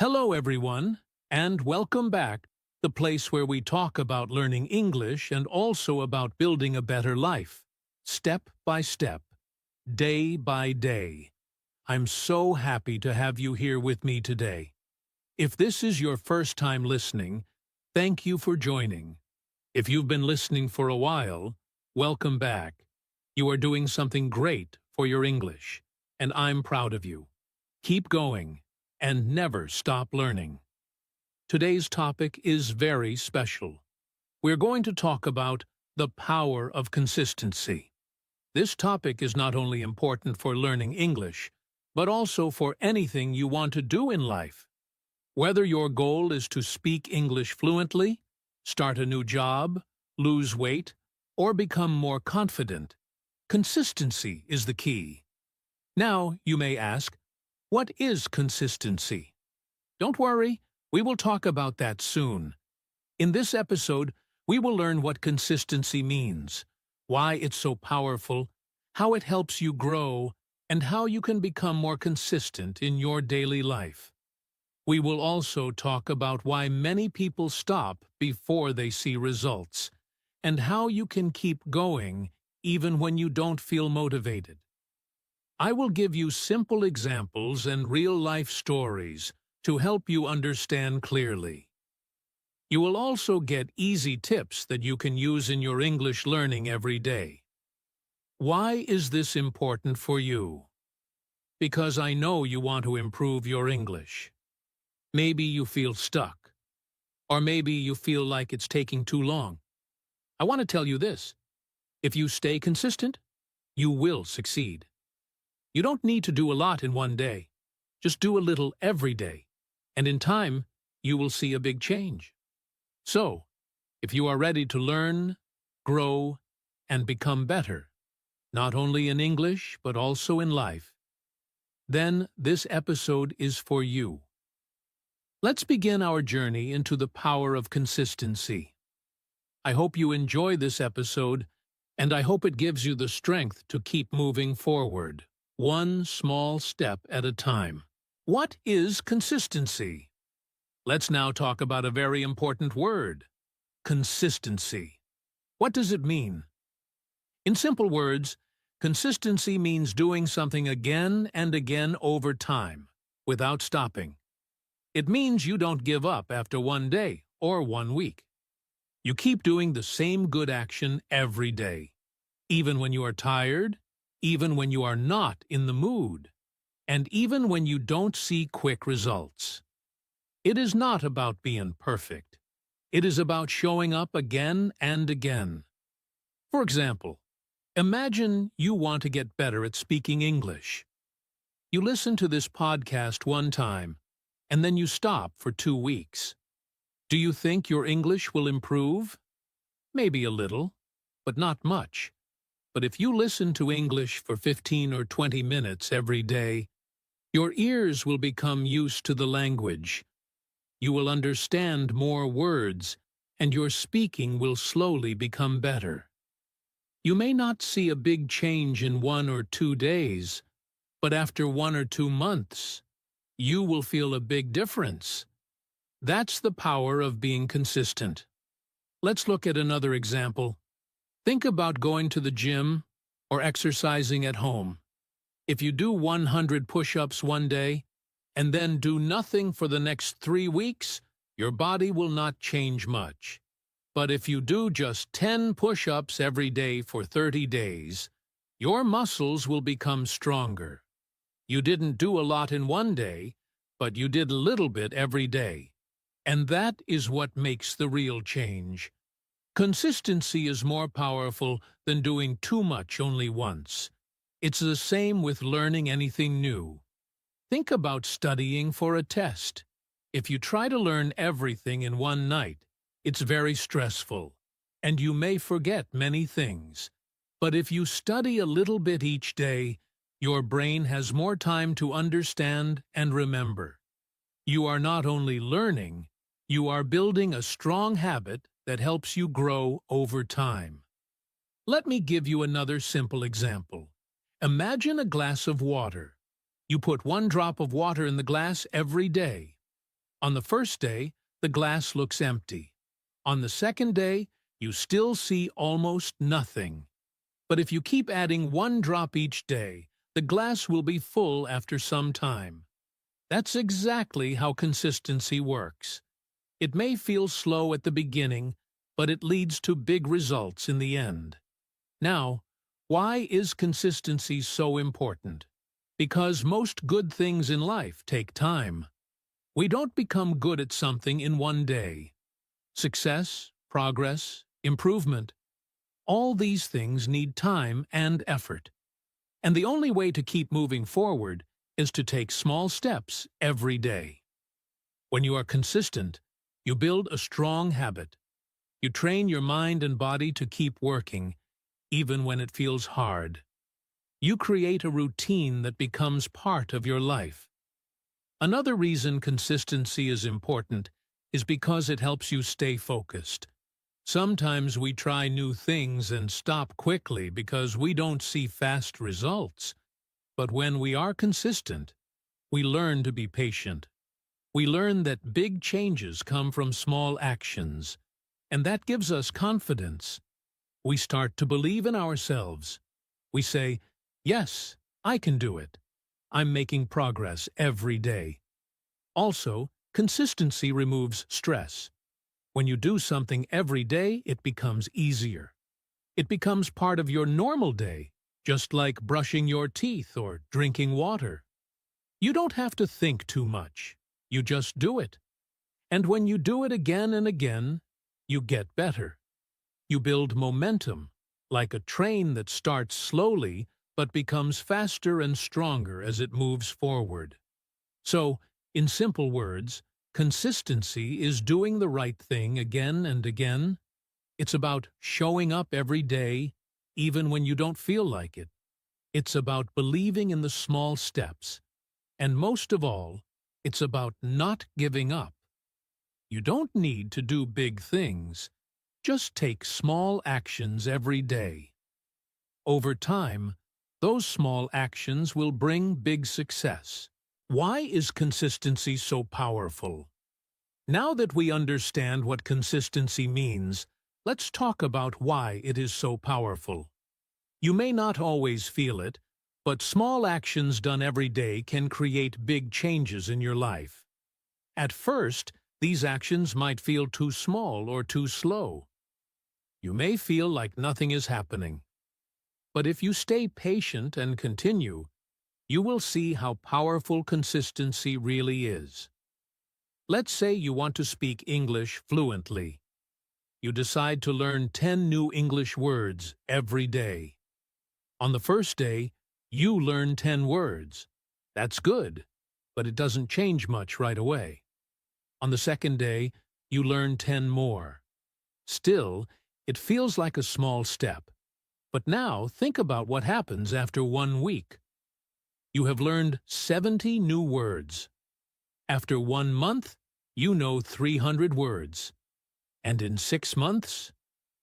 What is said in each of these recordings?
Hello, everyone, and welcome back, the place where we talk about learning English and also about building a better life, step by step, day by day. I'm so happy to have you here with me today. If this is your first time listening, thank you for joining. If you've been listening for a while, welcome back. You are doing something great for your English, and I'm proud of you. Keep going and never stop learning. Today's topic is very special. We're going to talk about the power of consistency. This topic is not only important for learning English, but also for anything you want to do in life. Whether your goal is to speak English fluently, start a new job, lose weight, or become more confident, consistency is the key. Now, you may ask, what is consistency? Don't worry, we will talk about that soon. In this episode, we will learn what consistency means, why it's so powerful, how it helps you grow, and how you can become more consistent in your daily life. We will also talk about why many people stop before they see results, and how you can keep going even when you don't feel motivated. I will give you simple examples and real-life stories to help you understand clearly. You will also get easy tips that you can use in your English learning every day. Why is this important for you? Because I know you want to improve your English. Maybe you feel stuck, or maybe you feel like it's taking too long. I want to tell you this. If you stay consistent, you will succeed. You don't need to do a lot in one day. Just do a little every day, and in time, you will see a big change. So, if you are ready to learn, grow, and become better, not only in English but also in life, then this episode is for you. Let's begin our journey into the power of consistency. I hope you enjoy this episode, and I hope it gives you the strength to keep moving forward, one small step at a time. What is consistency? Let's now talk about a very important word, consistency. What does it mean? In simple words, consistency means doing something again and again over time, without stopping. It means you don't give up after one day or 1 week. You keep doing the same good action every day, even when you are tired, even when you are not in the mood, and even when you don't see quick results. It is not about being perfect. It is about showing up again and again. For example, imagine you want to get better at speaking English. You listen to this podcast one time, and then you stop for 2 weeks. Do you think your English will improve? Maybe a little, but not much. But if you listen to English for 15 or 20 minutes every day, your ears will become used to the language. You will understand more words, and your speaking will slowly become better. You may not see a big change in 1 or 2 days, but after 1 or 2 months, you will feel a big difference. That's the power of being consistent. Let's look at another example. Think about going to the gym or exercising at home. If you do 100 push-ups one day and then do nothing for the next 3 weeks, your body will not change much. But if you do just 10 push-ups every day for 30 days, your muscles will become stronger. You didn't do a lot in one day, but you did a little bit every day. And that is what makes the real change. Consistency is more powerful than doing too much only once. It's the same with learning anything new. Think about studying for a test. If you try to learn everything in one night, it's very stressful, and you may forget many things. But if you study a little bit each day, your brain has more time to understand and remember. You are not only learning, you are building a strong habit that helps you grow over time. Let me give you another simple example. Imagine a glass of water. You put 1 drop of water in the glass every day. On the first day, the glass looks empty. On the second day, you still see almost nothing. But if you keep adding one drop each day, the glass will be full after some time. That's exactly how consistency works. It may feel slow at the beginning, but it leads to big results in the end. Now, why is consistency so important? Because most good things in life take time. We don't become good at something in one day. Success, progress, improvement, all these things need time and effort. And the only way to keep moving forward is to take small steps every day. When you are consistent, you build a strong habit. You train your mind and body to keep working, even when it feels hard. You create a routine that becomes part of your life. Another reason consistency is important is because it helps you stay focused. Sometimes we try new things and stop quickly because we don't see fast results. But when we are consistent, we learn to be patient. We learn that big changes come from small actions, and that gives us confidence. We start to believe in ourselves. We say, "Yes, I can do it. I'm making progress every day." Also, consistency removes stress. When you do something every day, it becomes easier. It becomes part of your normal day, just like brushing your teeth or drinking water. You don't have to think too much. You just do it. And when you do it again and again, you get better. You build momentum, like a train that starts slowly but becomes faster and stronger as it moves forward. So, in simple words, consistency is doing the right thing again and again. It's about showing up every day, even when you don't feel like it. It's about believing in the small steps. And most of all, it's about not giving up. You don't need to do big things. Just take small actions every day. Over time, those small actions will bring big success. Why is consistency so powerful? Now that we understand what consistency means, let's talk about why it is so powerful. You may not always feel it, but small actions done every day can create big changes in your life. At first, these actions might feel too small or too slow. You may feel like nothing is happening. But if you stay patient and continue, you will see how powerful consistency really is. Let's say you want to speak English fluently. You decide to learn 10 new English words every day. On the first day, you learn 10 words. That's good, but it doesn't change much right away. On the second day, you learn 10 more. Still, it feels like a small step. But now think about what happens after 1 week. You have learned 70 new words. After 1 month, you know 300 words. And in 6 months,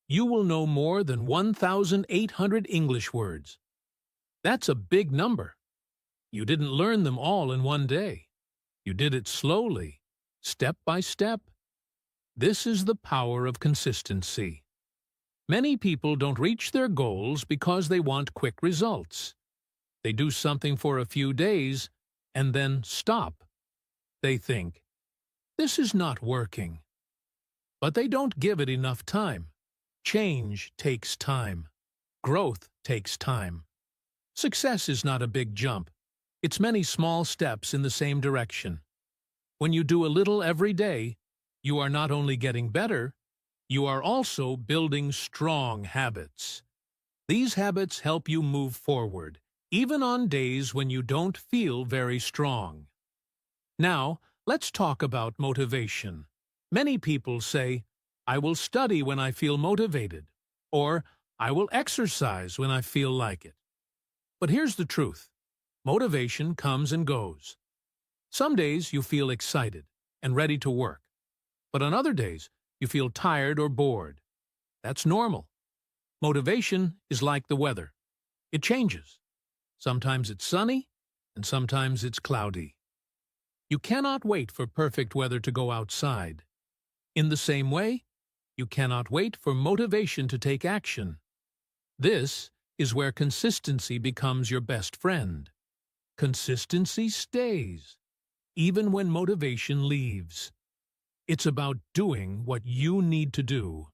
you will know more than 1,800 English words. That's a big number. You didn't learn them all in one day. You did it slowly, step by step. This is the power of consistency. Many people don't reach their goals because they want quick results. They do something for a few days and then stop. They think, "This is not working." But they don't give it enough time. Change takes time. Growth takes time. Success is not a big jump. It's many small steps in the same direction. When you do a little every day, you are not only getting better, you are also building strong habits. These habits help you move forward, even on days when you don't feel very strong. Now, let's talk about motivation. Many people say, "I will study when I feel motivated," or "I will exercise when I feel like it." But here's the truth. Motivation comes and goes. Some days you feel excited and ready to work, but on other days you feel tired or bored. That's normal. Motivation is like the weather. It changes. Sometimes it's sunny, and sometimes it's cloudy. You cannot wait for perfect weather to go outside. In the same way, you cannot wait for motivation to take action. This is where consistency becomes your best friend. Consistency stays, even when motivation leaves. It's about doing what you need to do,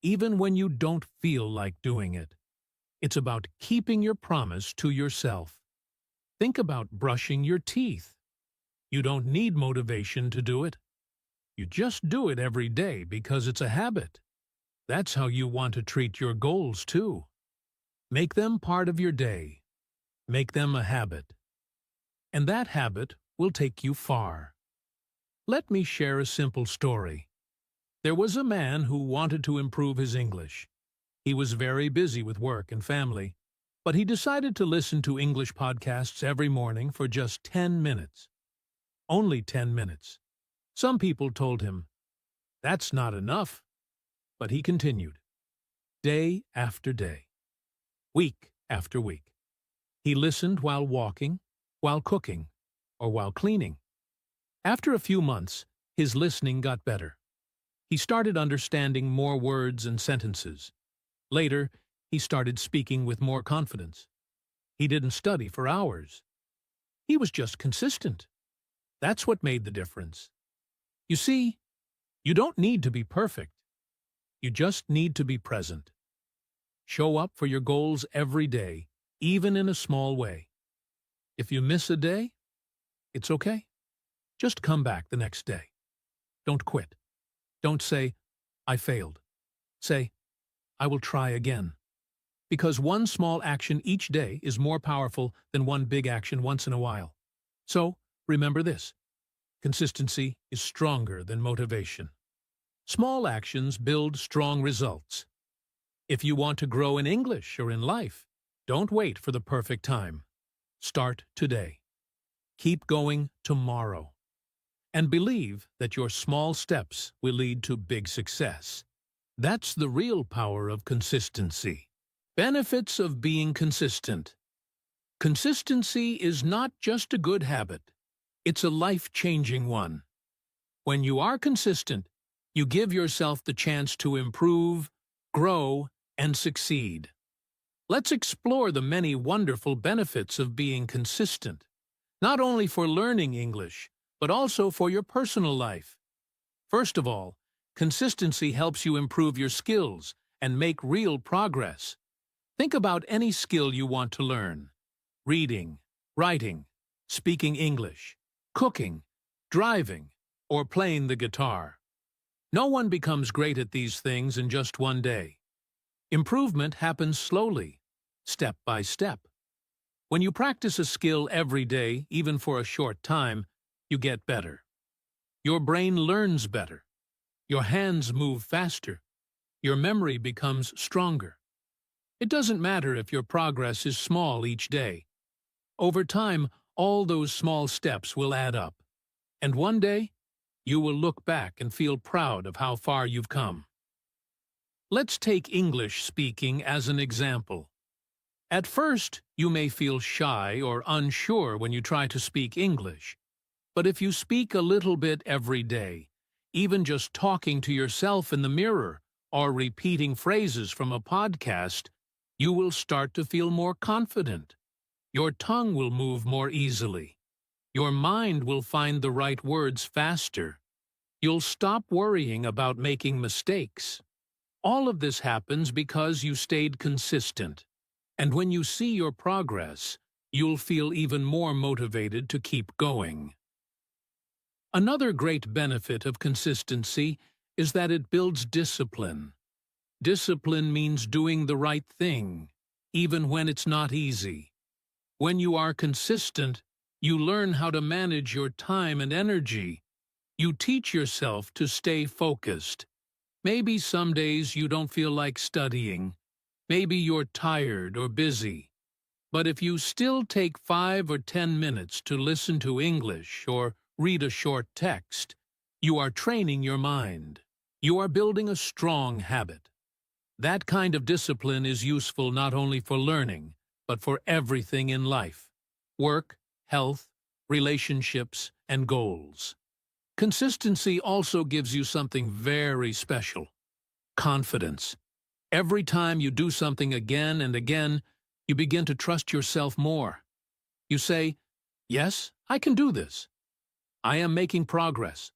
even when you don't feel like doing it. It's about keeping your promise to yourself. Think about brushing your teeth. You don't need motivation to do it. You just do it every day because it's a habit. That's how you want to treat your goals too. Make them part of your day. Make them a habit. And that habit will take you far. Let me share a simple story. There was a man who wanted to improve his English. He was very busy with work and family, but he decided to listen to English podcasts every morning for just 10 minutes. Only 10 minutes. Some people told him, "That's not enough." But he continued, day after day, week after week. He listened while walking, while cooking, or while cleaning. After a few months, his listening got better. He started understanding more words and sentences. Later, he started speaking with more confidence. He didn't study for hours. He was just consistent. That's what made the difference. You see, you don't need to be perfect. You just need to be present. Show up for your goals every day, even in a small way. If you miss a day, it's okay. Just come back the next day. Don't quit. Don't say, "I failed." Say, "I will try again." Because one small action each day is more powerful than one big action once in a while. So, remember this. Consistency is stronger than motivation. Small actions build strong results. If you want to grow in English or in life, don't wait for the perfect time. Start today. Keep going tomorrow. And believe that your small steps will lead to big success. That's the real power of consistency. Benefits of being consistent. Consistency is not just a good habit. It's a life-changing one. When you are consistent, you give yourself the chance to improve, grow, and succeed. Let's explore the many wonderful benefits of being consistent, not only for learning English, but also for your personal life. First of all, consistency helps you improve your skills and make real progress. Think about any skill you want to learn: reading, writing, speaking English, cooking, driving, or playing the guitar. No one becomes great at these things in just one day. Improvement happens slowly, step by step. When you practice a skill every day, even for a short time, you get better. Your brain learns better. Your hands move faster. Your memory becomes stronger. It doesn't matter if your progress is small each day. Over time, all those small steps will add up. And one day, you will look back and feel proud of how far you've come. Let's take English speaking as an example. At first, you may feel shy or unsure when you try to speak English. But if you speak a little bit every day, even just talking to yourself in the mirror or repeating phrases from a podcast, you will start to feel more confident. Your tongue will move more easily. Your mind will find the right words faster. You'll stop worrying about making mistakes. All of this happens because you stayed consistent. And when you see your progress, you'll feel even more motivated to keep going. Another great benefit of consistency is that it builds discipline. Discipline means doing the right thing, even when it's not easy. When you are consistent, you learn how to manage your time and energy. You teach yourself to stay focused. Maybe some days you don't feel like studying. Maybe you're tired or busy. But if you still take 5 or 10 minutes to listen to English or read a short text, you are training your mind. You are building a strong habit. That kind of discipline is useful not only for learning, but for everything in life: work, health, relationships, and goals. Consistency also gives you something very special: confidence. Every time you do something again and again, you begin to trust yourself more. You say, "Yes, I can do this. I am making progress."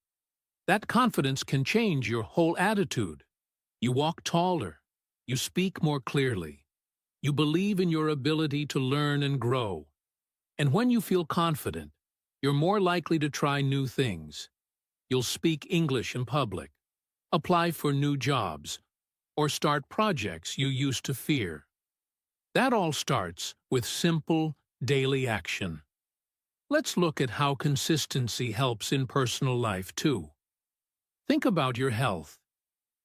That confidence can change your whole attitude. You walk taller. You speak more clearly. You believe in your ability to learn and grow. And when you feel confident, you're more likely to try new things. You'll speak English in public, apply for new jobs, or start projects you used to fear. That all starts with simple, daily action. Let's look at how consistency helps in personal life, too. Think about your health.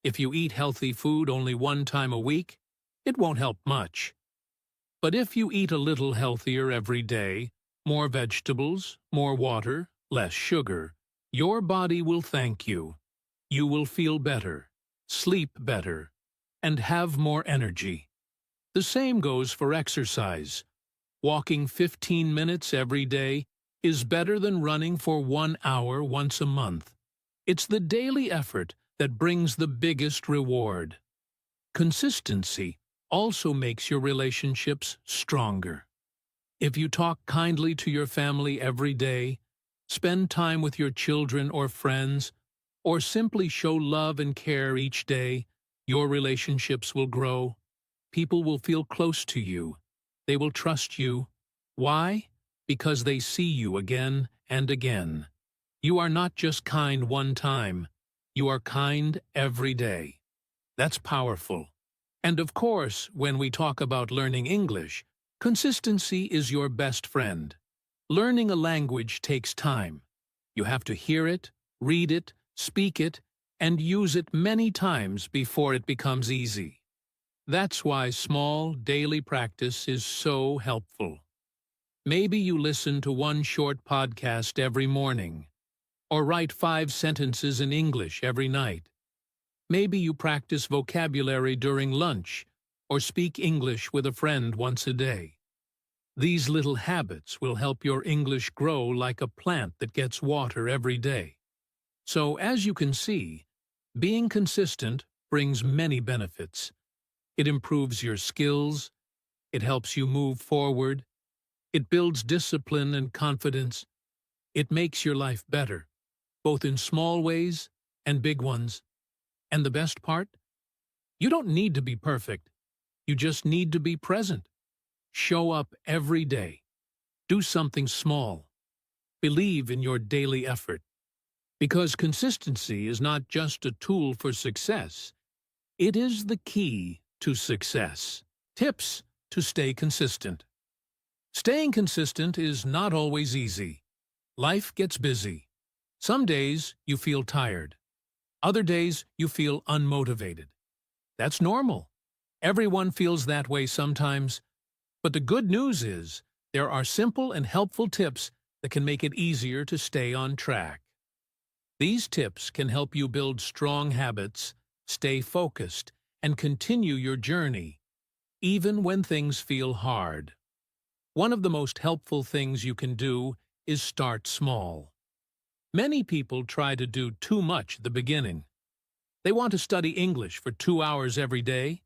If you eat healthy food only one time a week, it won't help much. But if you eat a little healthier every day, more vegetables, more water, less sugar, your body will thank you. You will feel better, sleep better, and have more energy. The same goes for exercise. Walking 15 minutes every day is better than running for 1 hour once a month. It's the daily effort that brings the biggest reward. Consistency also makes your relationships stronger. If you talk kindly to your family every day, spend time with your children or friends, or simply show love and care each day, your relationships will grow. People will feel close to you. They will trust you. Why? Because they see you again and again. You are not just kind one time. You are kind every day. That's powerful. And of course, when we talk about learning English, consistency is your best friend. Learning a language takes time. You have to hear it, read it, speak it, and use it many times before it becomes easy. That's why small, daily practice is so helpful. Maybe you listen to one short podcast every morning, or write 5 sentences in English every night. Maybe you practice vocabulary during lunch, or speak English with a friend once a day. These little habits will help your English grow like a plant that gets water every day. So, as you can see, being consistent brings many benefits. It improves your skills, it helps you move forward, it builds discipline and confidence, it makes your life better, both in small ways and big ones. And the best part? You don't need to be perfect. You just need to be present. Show up every day. Do something small. Believe in your daily effort. Because consistency is not just a tool for success, it is the key to success. Tips to stay consistent. Staying consistent is not always easy. Life gets busy. Some days you feel tired. Other days you feel unmotivated. That's normal. Everyone feels that way sometimes. But the good news is, there are simple and helpful tips that can make it easier to stay on track. These tips can help you build strong habits, stay focused, and continue your journey, even when things feel hard. One of the most helpful things you can do is start small. Many people try to do too much at the beginning. They want to study English for 2 hours every day,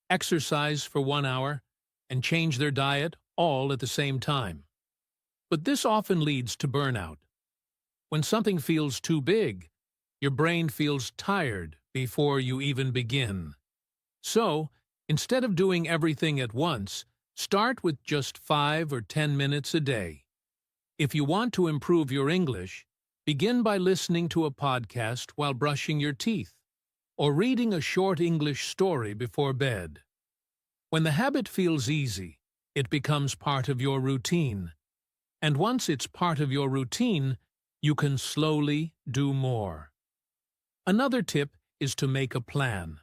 exercise for 1 hour, and change their diet all at the same time. But this often leads to burnout. When something feels too big, your brain feels tired before you even begin. So, instead of doing everything at once, start with just 5 or 10 minutes a day. If you want to improve your English, begin by listening to a podcast while brushing your teeth, or reading a short English story before bed. When the habit feels easy, it becomes part of your routine. And once it's part of your routine, you can slowly do more. Another tip is to make a plan.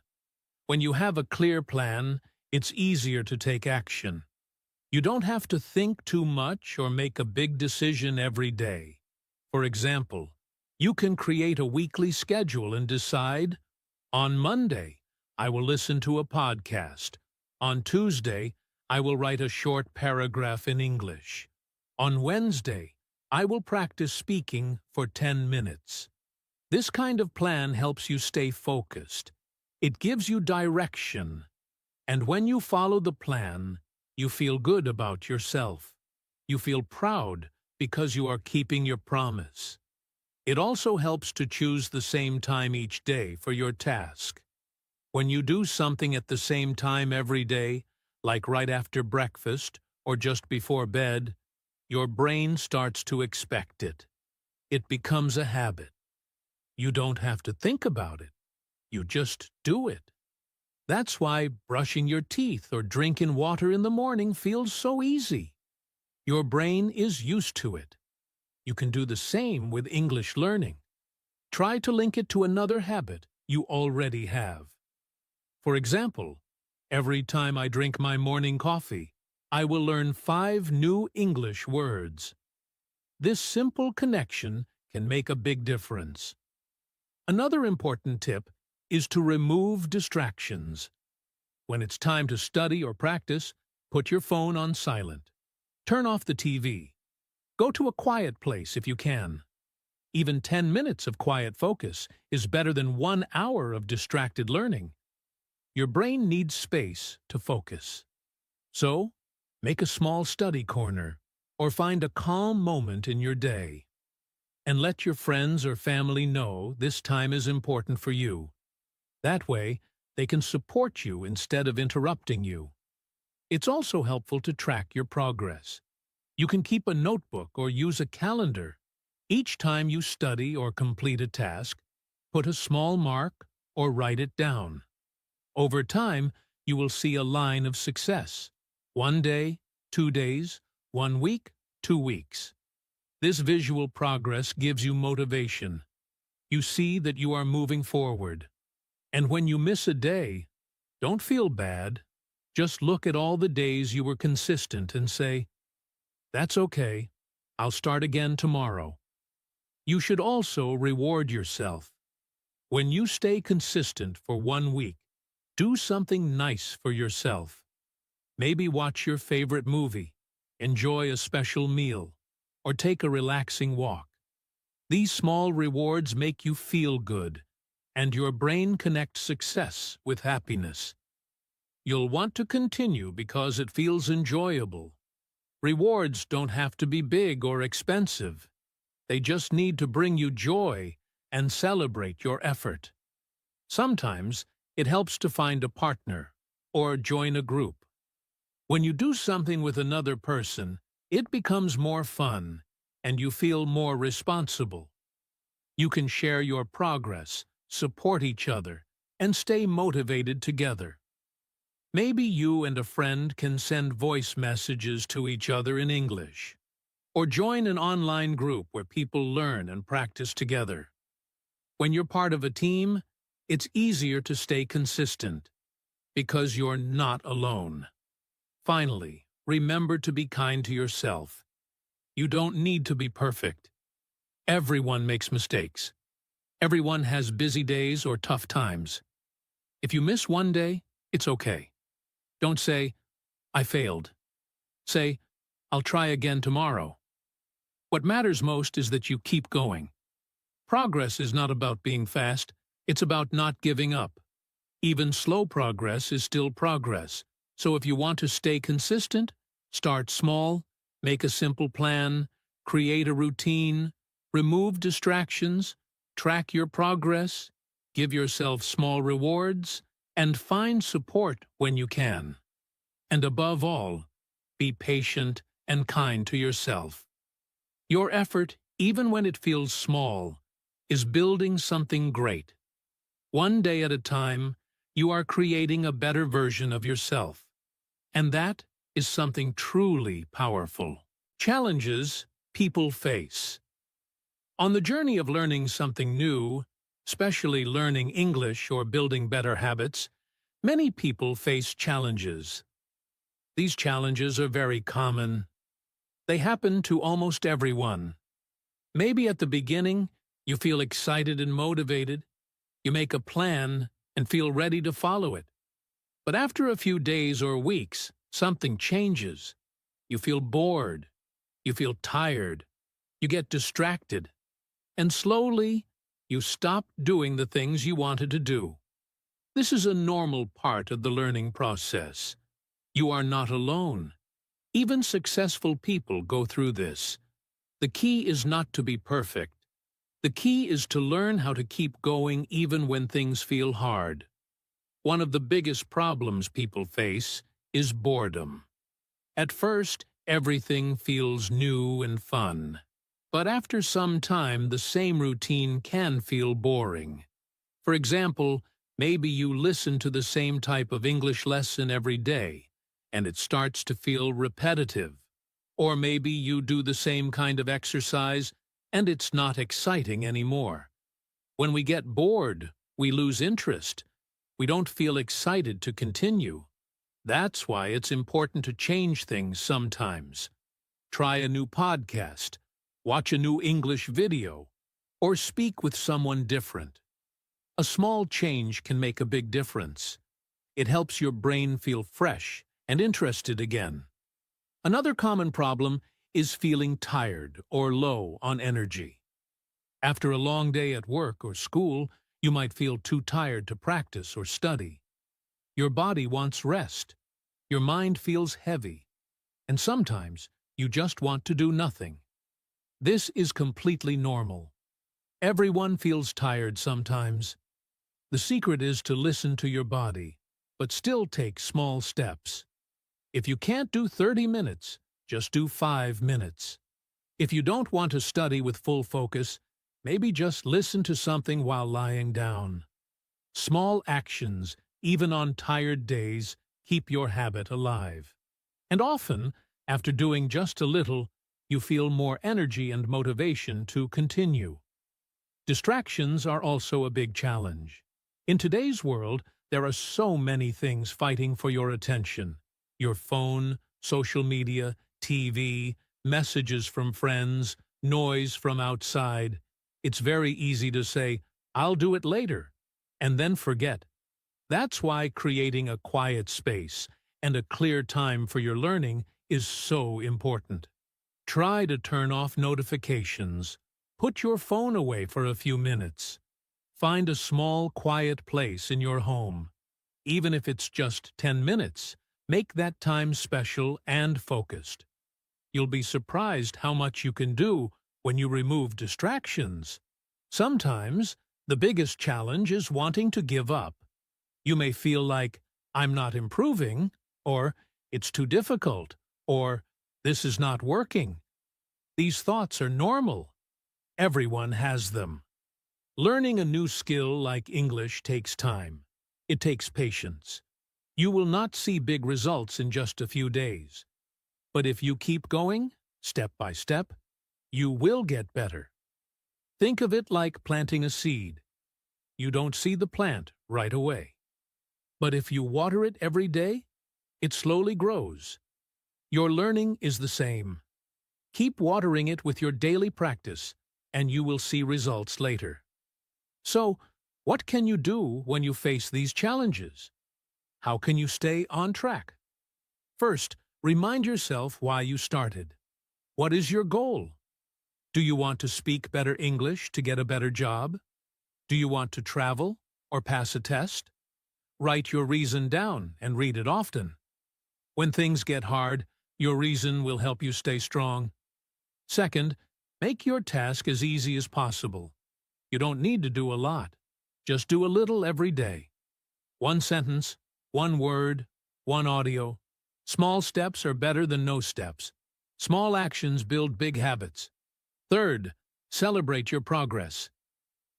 When you have a clear plan, it's easier to take action. You don't have to think too much or make a big decision every day. For example, you can create a weekly schedule and decide, on Monday, I will listen to a podcast. On Tuesday, I will write a short paragraph in English. On Wednesday, I will practice speaking for 10 minutes. This kind of plan helps you stay focused. It gives you direction. And when you follow the plan, you feel good about yourself. You feel proud because you are keeping your promise. It also helps to choose the same time each day for your task. When you do something at the same time every day, like right after breakfast or just before bed, your brain starts to expect it. It becomes a habit. You don't have to think about it. You just do it. That's why brushing your teeth or drinking water in the morning feels so easy. Your brain is used to it. You can do the same with English learning. Try to link it to another habit you already have. For example, every time I drink my morning coffee, I will learn 5 new English words. This simple connection can make a big difference. Another important tip is to remove distractions. When it's time to study or practice, put your phone on silent. Turn off the TV. Go to a quiet place if you can. Even 10 minutes of quiet focus is better than 1 hour of distracted learning. Your brain needs space to focus. So, make a small study corner or find a calm moment in your day. And let your friends or family know this time is important for you. That way, they can support you instead of interrupting you. It's also helpful to track your progress. You can keep a notebook or use a calendar. Each time you study or complete a task, put a small mark or write it down. Over time, you will see a line of success. 1 day, 2 days, 1 week, 2 weeks. This visual progress gives you motivation. You see that you are moving forward. And when you miss a day, don't feel bad. Just look at all the days you were consistent and say, "That's okay. I'll start again tomorrow." You should also reward yourself. When you stay consistent for 1 week, do something nice for yourself. Maybe watch your favorite movie, enjoy a special meal, or take a relaxing walk. These small rewards make you feel good, and your brain connects success with happiness. You'll want to continue because it feels enjoyable. Rewards don't have to be big or expensive. They just need to bring you joy and celebrate your effort. Sometimes it helps to find a partner or join a group. When you do something with another person, it becomes more fun and you feel more responsible. You can share your progress, support each other, and stay motivated together. Maybe you and a friend can send voice messages to each other in English, or join an online group where people learn and practice together. When you're part of a team, it's easier to stay consistent because you're not alone. Finally, remember to be kind to yourself. You don't need to be perfect. Everyone makes mistakes. Everyone has busy days or tough times. If you miss 1 day, it's okay. Don't say, "I failed." Say, "I'll try again tomorrow." What matters most is that you keep going. Progress is not about being fast, it's about not giving up. Even slow progress is still progress, so if you want to stay consistent, start small, make a simple plan, create a routine, remove distractions, track your progress, give yourself small rewards, and find support when you can. And above all, be patient and kind to yourself. Your effort, even when it feels small, is building something great. 1 day at a time, you are creating a better version of yourself. And that is something truly powerful. Challenges people face. On the journey of learning something new, especially learning English or building better habits, many people face challenges. These challenges are very common. They happen to almost everyone. Maybe at the beginning, you feel excited and motivated. You make a plan and feel ready to follow it. But after a few days or weeks, something changes. You feel bored. You feel tired. You get distracted, and slowly you stop doing the things you wanted to do. This is a normal part of the learning process. You are not alone. Even successful people go through this. The key is not to be perfect. The key is to learn how to keep going even when things feel hard. One of the biggest problems people face is boredom. At first, everything feels new and fun. But after some time, the same routine can feel boring. For example, maybe you listen to the same type of English lesson every day, and it starts to feel repetitive. Or maybe you do the same kind of exercise, and it's not exciting anymore. When we get bored, we lose interest. We don't feel excited to continue. That's why it's important to change things sometimes. Try a new podcast, watch a new English video, or speak with someone different. A small change can make a big difference. It helps your brain feel fresh and interested again. Another common problem is feeling tired or low on energy. After a long day at work or school, you might feel too tired to practice or study. Your body wants rest. Your mind feels heavy. And sometimes you just want to do nothing. This is completely normal. Everyone feels tired sometimes. The secret is to listen to your body, but still take small steps. If you can't do 30 minutes, just do 5 minutes. If you don't want to study with full focus, maybe just listen to something while lying down. Small actions, even on tired days, keep your habit alive. And often, after doing just a little, you feel more energy and motivation to continue. Distractions are also a big challenge. In today's world, there are so many things fighting for your attention. Your phone, social media, TV, messages from friends, noise from outside. It's very easy to say, "I'll do it later," and then forget. That's why creating a quiet space and a clear time for your learning is so important. Try to turn off notifications. Put your phone away for a few minutes. Find a small, quiet place in your home. Even if it's just 10 minutes, make that time special and focused. You'll be surprised how much you can do when you remove distractions. Sometimes, the biggest challenge is wanting to give up. You may feel like, "I'm not improving," or "it's too difficult," or "this is not working." These thoughts are normal. Everyone has them. Learning a new skill like English takes time. It takes patience. You will not see big results in just a few days. But if you keep going, step by step, you will get better. Think of it like planting a seed. You don't see the plant right away. But if you water it every day, it slowly grows. Your learning is the same. Keep watering it with your daily practice, and you will see results later. So, what can you do when you face these challenges? How can you stay on track? First, remind yourself why you started. What is your goal? Do you want to speak better English to get a better job? Do you want to travel or pass a test? Write your reason down and read it often. When things get hard, your reason will help you stay strong. Second, make your task as easy as possible. You don't need to do a lot. Just do a little every day. One sentence, one word, one audio. Small steps are better than no steps. Small actions build big habits. Third, celebrate your progress.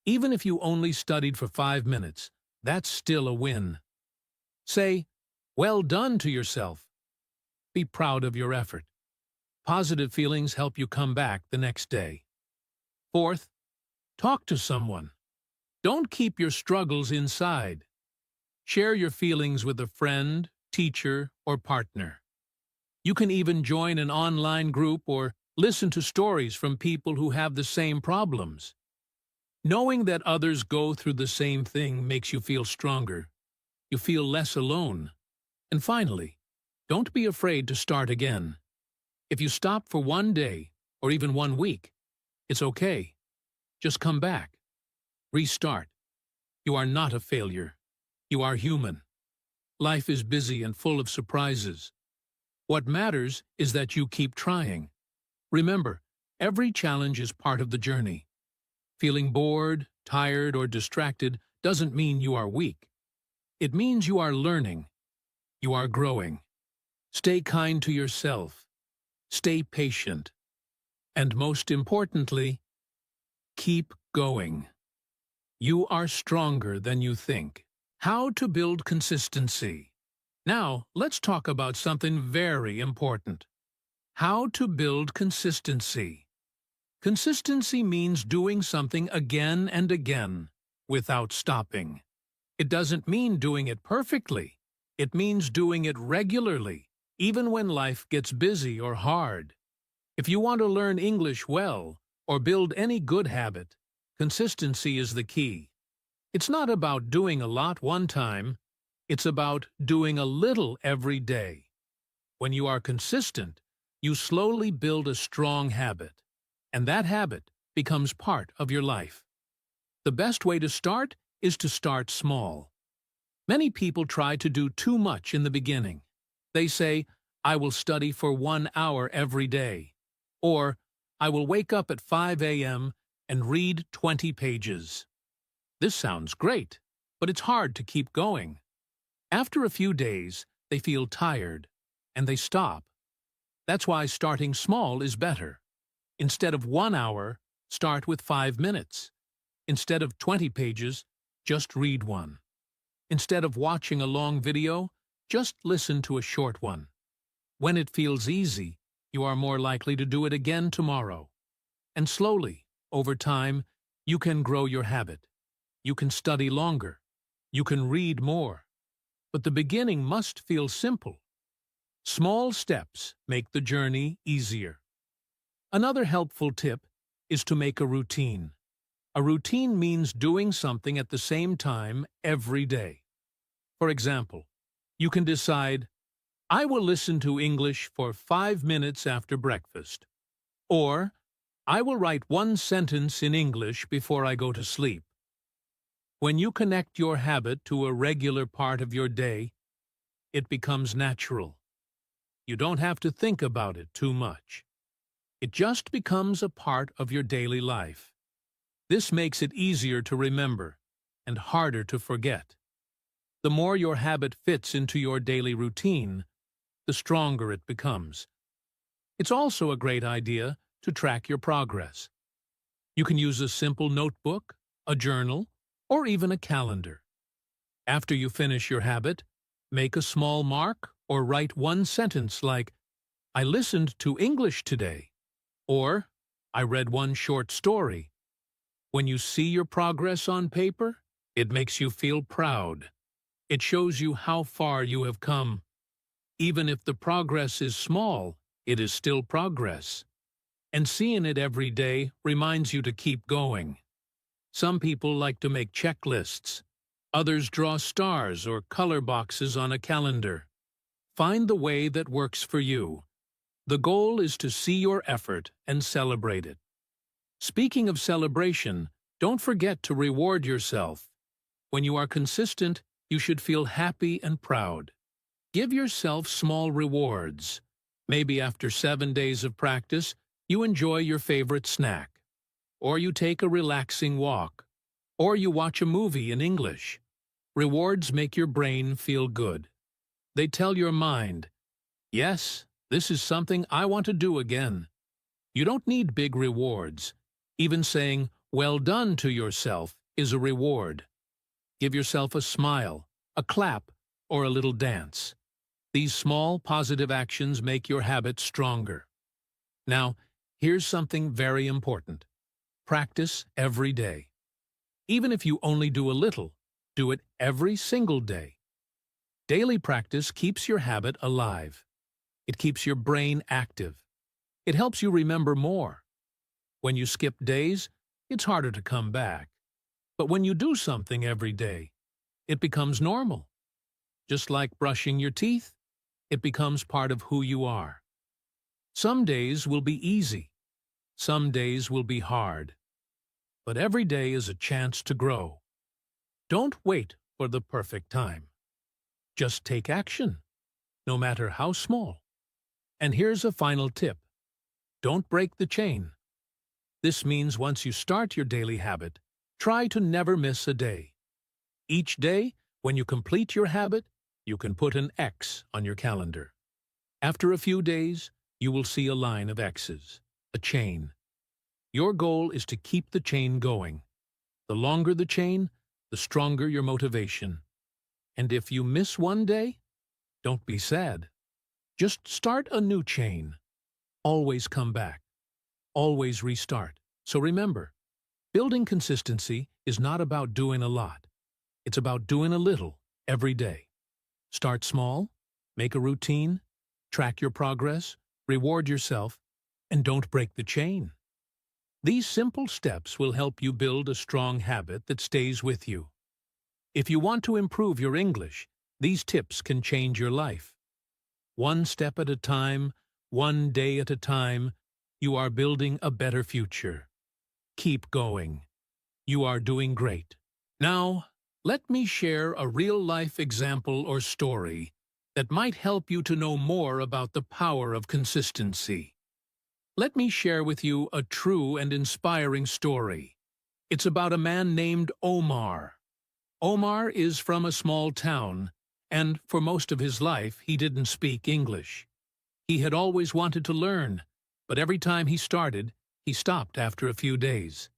Even if you only studied for 5 minutes, that's still a win. Say, "Well done" to yourself. Be proud of your effort. Positive feelings help you come back the next day. Fourth, talk to someone. Don't keep your struggles inside. Share your feelings with a friend, teacher, or partner. You can even join an online group or listen to stories from people who have the same problems. Knowing that others go through the same thing makes you feel stronger. You feel less alone. And finally, don't be afraid to start again. If you stop for one day or even 1 week, It's okay. Just come back. Restart. You are not a failure. You are human. Life is busy and full of surprises. What matters is that you keep trying. Remember, every challenge is part of the journey. Feeling bored, tired, or distracted doesn't mean you are weak. It means you are learning. You are growing. Stay kind to yourself. Stay patient. And most importantly, keep going. You are stronger than you think. How to build consistency. Now, let's talk about something very important. How to build consistency. Consistency means doing something again and again, without stopping. It doesn't mean doing it perfectly. It means doing it regularly, even when life gets busy or hard. If you want to learn English well, or build any good habit, consistency is the key. It's not about doing a lot one time. It's about doing a little every day. When you are consistent, you slowly build a strong habit, and that habit becomes part of your life. The best way to start is to start small. Many people try to do too much in the beginning. They say, I will study for 1 hour every day, or I will wake up at 5 a.m. and read 20 pages. This sounds great, but it's hard to keep going. After a few days, they feel tired, and they stop. That's why starting small is better. Instead of 1 hour, start with 5 minutes. Instead of 20 pages, just read one. Instead of watching a long video, just listen to a short one. When it feels easy, you are more likely to do it again tomorrow. And slowly, over time, you can grow your habit. You can study longer. You can read more. But the beginning must feel simple. Small steps make the journey easier. Another helpful tip is to make a routine. A routine means doing something at the same time every day. For example, you can decide, I will listen to English for 5 minutes after breakfast. Or, I will write 1 sentence in English before I go to sleep. When you connect your habit to a regular part of your day, it becomes natural. You don't have to think about it too much. It just becomes a part of your daily life. This makes it easier to remember and harder to forget. The more your habit fits into your daily routine, the stronger it becomes. It's also a great idea to track your progress. You can use a simple notebook, a journal, or even a calendar. After you finish your habit, make a small mark or write 1 sentence like, I listened to English today, or I read 1 short story. When you see your progress on paper, it makes you feel proud. It shows you how far you have come. Even if the progress is small, it is still progress. And seeing it every day reminds you to keep going. Some people like to make checklists. Others draw stars or color boxes on a calendar. Find the way that works for you. The goal is to see your effort and celebrate it. Speaking of celebration, don't forget to reward yourself. When you are consistent, you should feel happy and proud. Give yourself small rewards. Maybe after 7 days of practice, you enjoy your favorite snack. Or you take a relaxing walk. Or you watch a movie in English. Rewards make your brain feel good. They tell your mind, yes, this is something I want to do again. You don't need big rewards. Even saying, well done to yourself is a reward. Give yourself a smile, a clap, or a little dance. These small positive actions make your habit stronger. Now, here's something very important. Practice every day. Even if you only do a little, do it every single day. Daily practice keeps your habit alive. It keeps your brain active. It helps you remember more. When you skip days, it's harder to come back. But when you do something every day, it becomes normal. Just like brushing your teeth, it becomes part of who you are. Some days will be easy. Some days will be hard, but every day is a chance to grow. Don't wait for the perfect time. Just take action, no matter how small. And here's a final tip. Don't break the chain. This means once you start your daily habit, try to never miss a day. Each day, when you complete your habit, you can put an X on your calendar. After a few days, you will see a line of X's, a chain. Your goal is to keep the chain going. The longer the chain, the stronger your motivation. And if you miss one day, don't be sad. Just start a new chain. Always come back. Always restart. So remember, building consistency is not about doing a lot. It's about doing a little every day. Start small, make a routine, track your progress, reward yourself, and don't break the chain. These simple steps will help you build a strong habit that stays with you. If you want to improve your English, these tips can change your life. One step at a time, one day at a time, you are building a better future. Keep going. You are doing great. Now, let me share a real-life example or story that might help you to know more about the power of consistency. Let me share with you a true and inspiring story. It's about a man named Omar. Omar is from a small town, and for most of his life he didn't speak English. He had always wanted to learn, but every time he started, he stopped after a few days.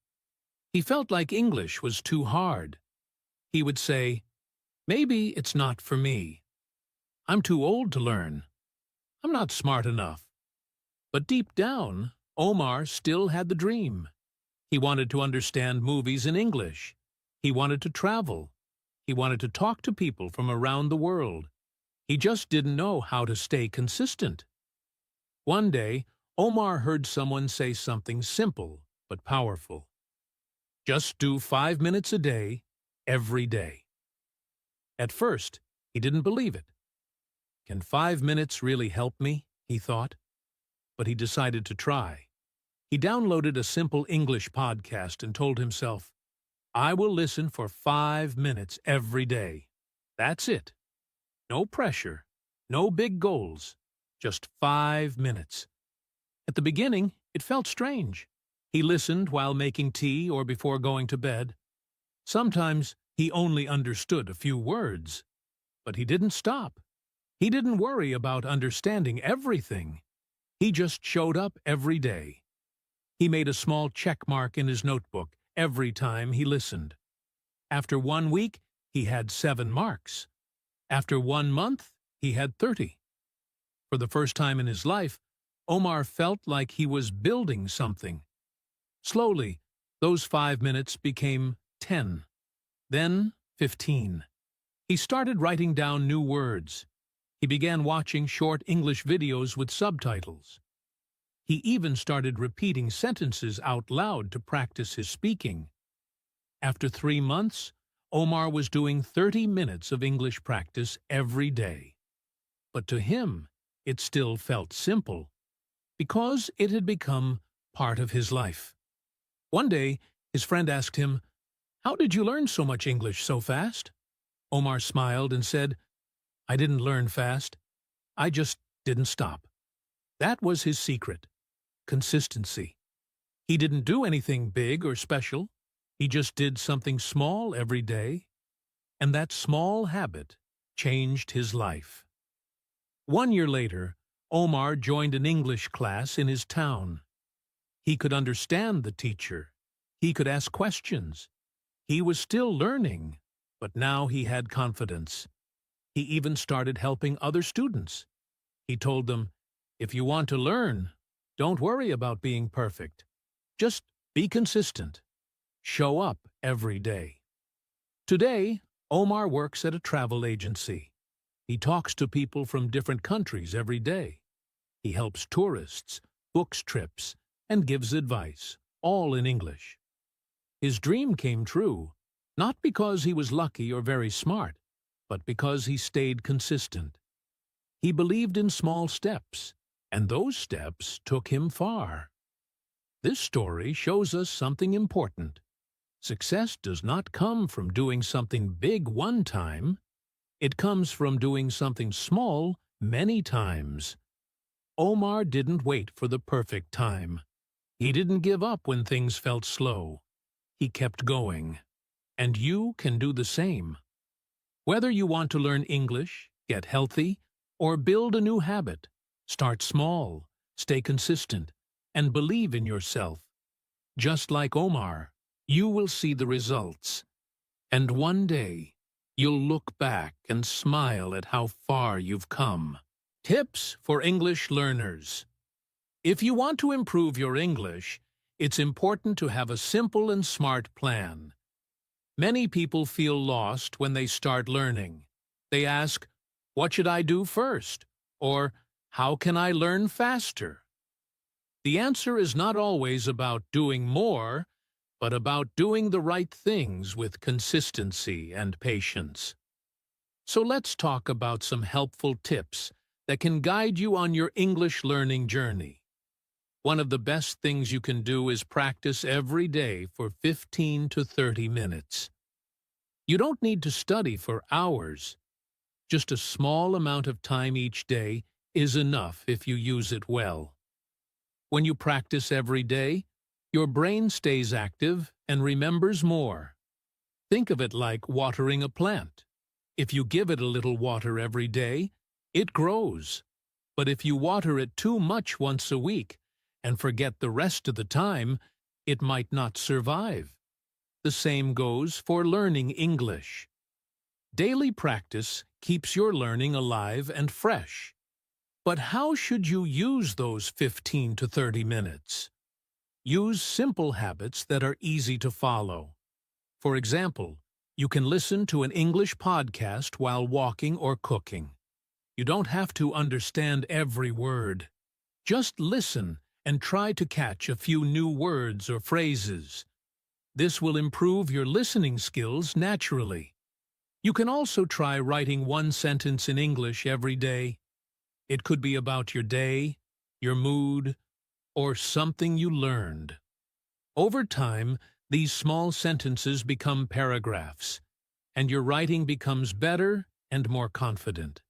He felt like English was too hard. He would say, "Maybe it's not for me. I'm too old to learn. I'm not smart enough." But deep down, Omar still had the dream. He wanted to understand movies in English. He wanted to travel. He wanted to talk to people from around the world. He just didn't know how to stay consistent. One day, Omar heard someone say something simple but powerful. Just do 5 minutes a day, every day. At first, he didn't believe it. Can 5 minutes really help me? He thought. But he decided to try. He downloaded a simple English podcast and told himself, "I will listen for 5 minutes every day. That's it. No pressure, no big goals, just 5 minutes." At the beginning, it felt strange. He listened while making tea or before going to bed. Sometimes he only understood a few words. But he didn't stop. He didn't worry about understanding everything. He just showed up every day. He made a small check mark in his notebook every time he listened. After 1 week, he had 7 marks. After 1 month, he had 30. For the first time in his life, Omar felt like he was building something. Slowly, those 5 minutes became 10, then 15. He started writing down new words. He began watching short English videos with subtitles. He even started repeating sentences out loud to practice his speaking. After 3 months, Omar was doing 30 minutes of English practice every day. But to him, it still felt simple, because it had become part of his life. One day, his friend asked him, "How did you learn so much English so fast?" Omar smiled and said, "I didn't learn fast. I just didn't stop." That was his secret. Consistency. He didn't do anything big or special. He just did something small every day. And that small habit changed his life. 1 year later, Omar joined an English class in his town. He could understand the teacher. He could ask questions. He was still learning, but now he had confidence. He even started helping other students. He told them, "If you want to learn, don't worry about being perfect. Just be consistent. Show up every day." Today, Omar works at a travel agency. He talks to people from different countries every day. He helps tourists, books trips, and gives advice, all in English. His dream came true, not because he was lucky or very smart, but because he stayed consistent. He believed in small steps, and those steps took him far. This story shows us something important. Success does not come from doing something big one time. It comes from doing something small many times. Omar didn't wait for the perfect time. He didn't give up when things felt slow. He kept going. And you can do the same. Whether you want to learn English, get healthy, or build a new habit, start small, stay consistent, and believe in yourself. Just like Omar, you will see the results. And one day, you'll look back and smile at how far you've come. Tips for English learners. If you want to improve your English, it's important to have a simple and smart plan. Many people feel lost when they start learning. They ask, "What should I do first?" Or, "How can I learn faster?" The answer is not always about doing more, but about doing the right things with consistency and patience. So let's talk about some helpful tips that can guide you on your English learning journey. One of the best things you can do is practice every day for 15 to 30 minutes. You don't need to study for hours. Just a small amount of time each day is enough if you use it well. When you practice every day, your brain stays active and remembers more. Think of it like watering a plant. If you give it a little water every day, it grows. But if you water it too much once a week and forget the rest of the time, it might not survive. The same goes for learning English. Daily practice keeps your learning alive and fresh. But how should you use those 15 to 30 minutes? Use simple habits that are easy to follow. For example, you can listen to an English podcast while walking or cooking. You don't have to understand every word. Just listen and try to catch a few new words or phrases. This will improve your listening skills naturally. You can also try writing one sentence in English every day. It could be about your day, your mood, or something you learned. Over time, these small sentences become paragraphs, and your writing becomes better and more confident.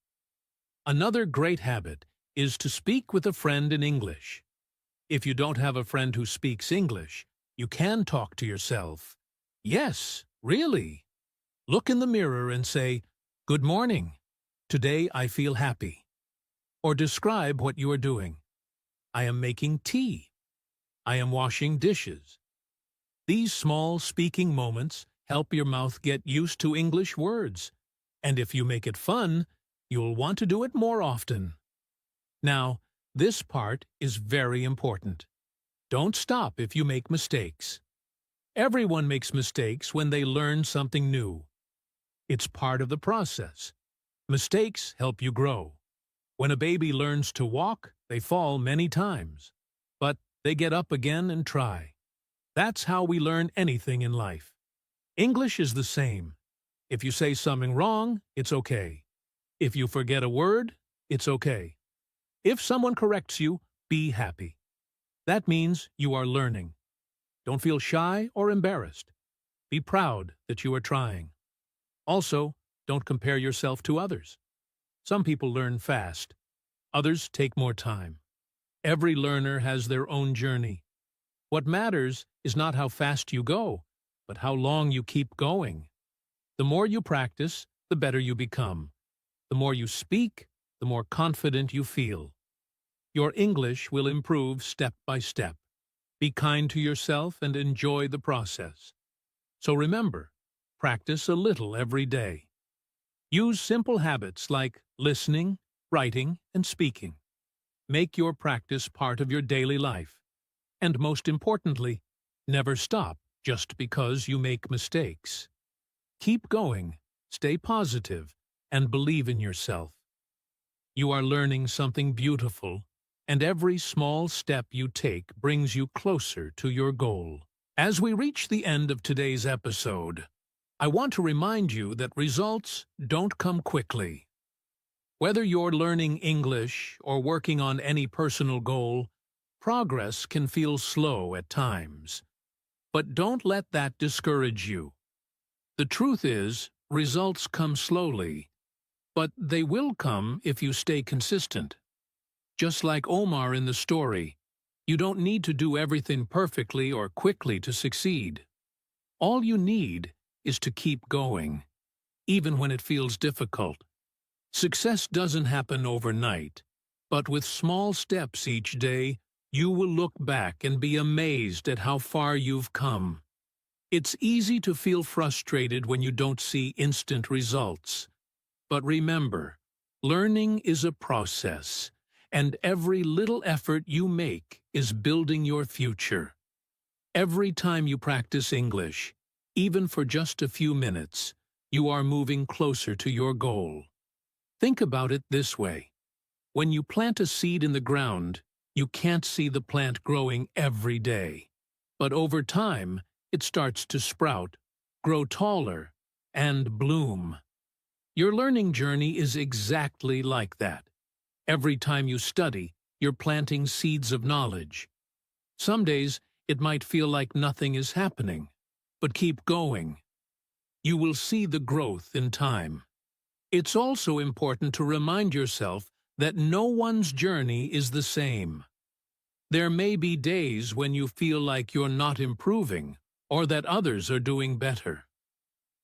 Another great habit is to speak with a friend in English. If you don't have a friend who speaks English, you can talk to yourself. Yes, really. Look in the mirror and say, "Good morning. Today I feel happy." Or describe what you are doing. "I am making tea." "I am washing dishes." These small speaking moments help your mouth get used to English words. And if you make it fun, you'll want to do it more often. Now, this part is very important. Don't stop if you make mistakes. Everyone makes mistakes when they learn something new. It's part of the process. Mistakes help you grow. When a baby learns to walk, they fall many times. But they get up again and try. That's how we learn anything in life. English is the same. If you say something wrong, it's okay. If you forget a word, it's okay. If someone corrects you, be happy. That means you are learning. Don't feel shy or embarrassed. Be proud that you are trying. Also, don't compare yourself to others. Some people learn fast. Others take more time. Every learner has their own journey. What matters is not how fast you go, but how long you keep going. The more you practice, the better you become. The more you speak, the more confident you feel. Your English will improve step by step. Be kind to yourself and enjoy the process. So remember, practice a little every day. Use simple habits like listening, writing, and speaking. Make your practice part of your daily life. And most importantly, never stop just because you make mistakes. Keep going, stay positive, and believe in yourself. You are learning something beautiful, and every small step you take brings you closer to your goal. As we reach the end of today's episode, I want to remind you that results don't come quickly. Whether you're learning English or working on any personal goal, progress can feel slow at times. But don't let that discourage you. The truth is, results come slowly, but they will come if you stay consistent. Just like Omar in the story, you don't need to do everything perfectly or quickly to succeed. All you need is to keep going, even when it feels difficult. Success doesn't happen overnight, but with small steps each day, you will look back and be amazed at how far you've come. It's easy to feel frustrated when you don't see instant results. But remember, learning is a process, and every little effort you make is building your future. Every time you practice English, even for just a few minutes, you are moving closer to your goal. Think about it this way. When you plant a seed in the ground, you can't see the plant growing every day. But over time, it starts to sprout, grow taller, and bloom. Your learning journey is exactly like that. Every time you study, you're planting seeds of knowledge. Some days, it might feel like nothing is happening, but keep going. You will see the growth in time. It's also important to remind yourself that no one's journey is the same. There may be days when you feel like you're not improving, or that others are doing better.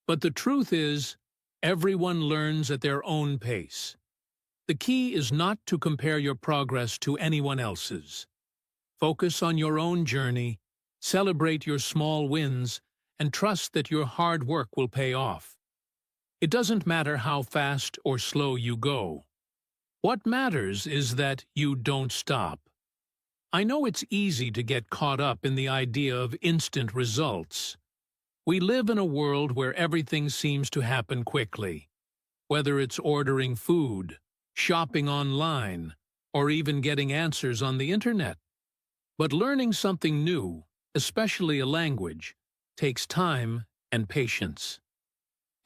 But the truth is, everyone learns at their own pace. The key is not to compare your progress to anyone else's. Focus on your own journey, celebrate your small wins, and trust that your hard work will pay off. It doesn't matter how fast or slow you go. What matters is that you don't stop. I know it's easy to get caught up in the idea of instant results. We live in a world where everything seems to happen quickly, whether it's ordering food, shopping online, or even getting answers on the internet. But learning something new, especially a language, takes time and patience.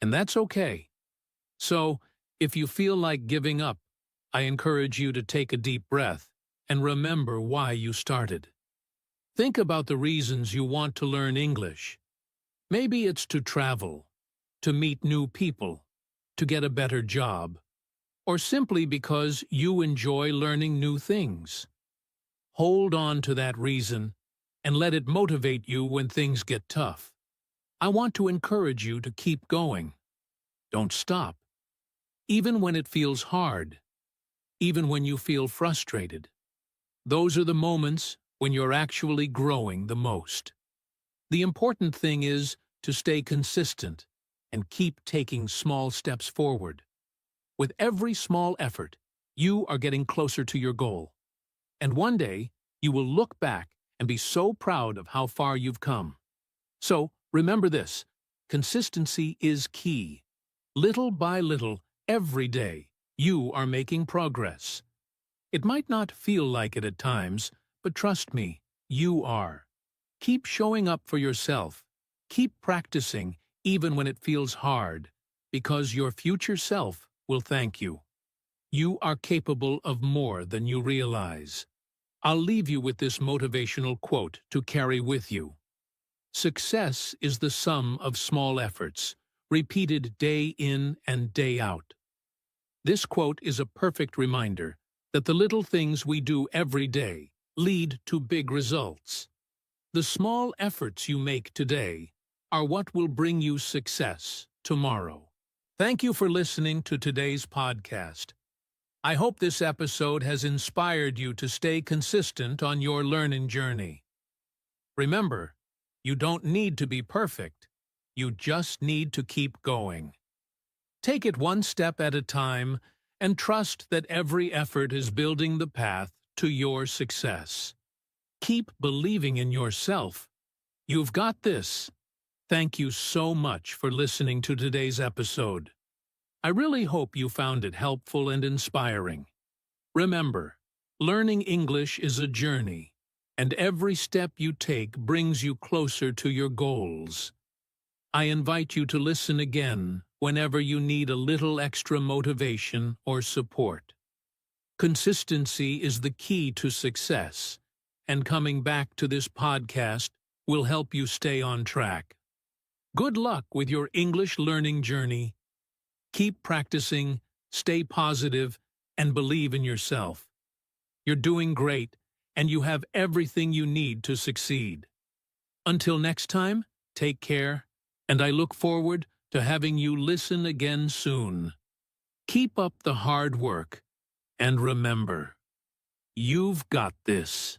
And that's okay. So, if you feel like giving up, I encourage you to take a deep breath and remember why you started. Think about the reasons you want to learn English. Maybe it's to travel, to meet new people, to get a better job, or simply because you enjoy learning new things. Hold on to that reason and let it motivate you when things get tough. I want to encourage you to keep going. Don't stop. Even when it feels hard, even when you feel frustrated. Those are the moments when you're actually growing the most. The important thing is to stay consistent and keep taking small steps forward. With every small effort, you are getting closer to your goal. And one day, you will look back and be so proud of how far you've come. So, remember this, consistency is key. Little by little, every day, you are making progress. It might not feel like it at times, but trust me, you are. Keep showing up for yourself. Keep practicing, even when it feels hard, because your future self will thank you. You are capable of more than you realize. I'll leave you with this motivational quote to carry with you. Success is the sum of small efforts, repeated day in and day out. This quote is a perfect reminder that the little things we do every day lead to big results. The small efforts you make today are what will bring you success tomorrow. Thank you for listening to today's podcast. I hope this episode has inspired you to stay consistent on your learning journey. Remember, you don't need to be perfect. You just need to keep going. Take it one step at a time and trust that every effort is building the path to your success. Keep believing in yourself. You've got this. Thank you so much for listening to today's episode. I really hope you found it helpful and inspiring. Remember, learning English is a journey, and every step you take brings you closer to your goals. I invite you to listen again whenever you need a little extra motivation or support. Consistency is the key to success, and coming back to this podcast will help you stay on track. Good luck with your English learning journey. Keep practicing, stay positive, and believe in yourself. You're doing great, and you have everything you need to succeed. Until next time, take care, and I look forward to having you listen again soon. Keep up the hard work, and remember, you've got this.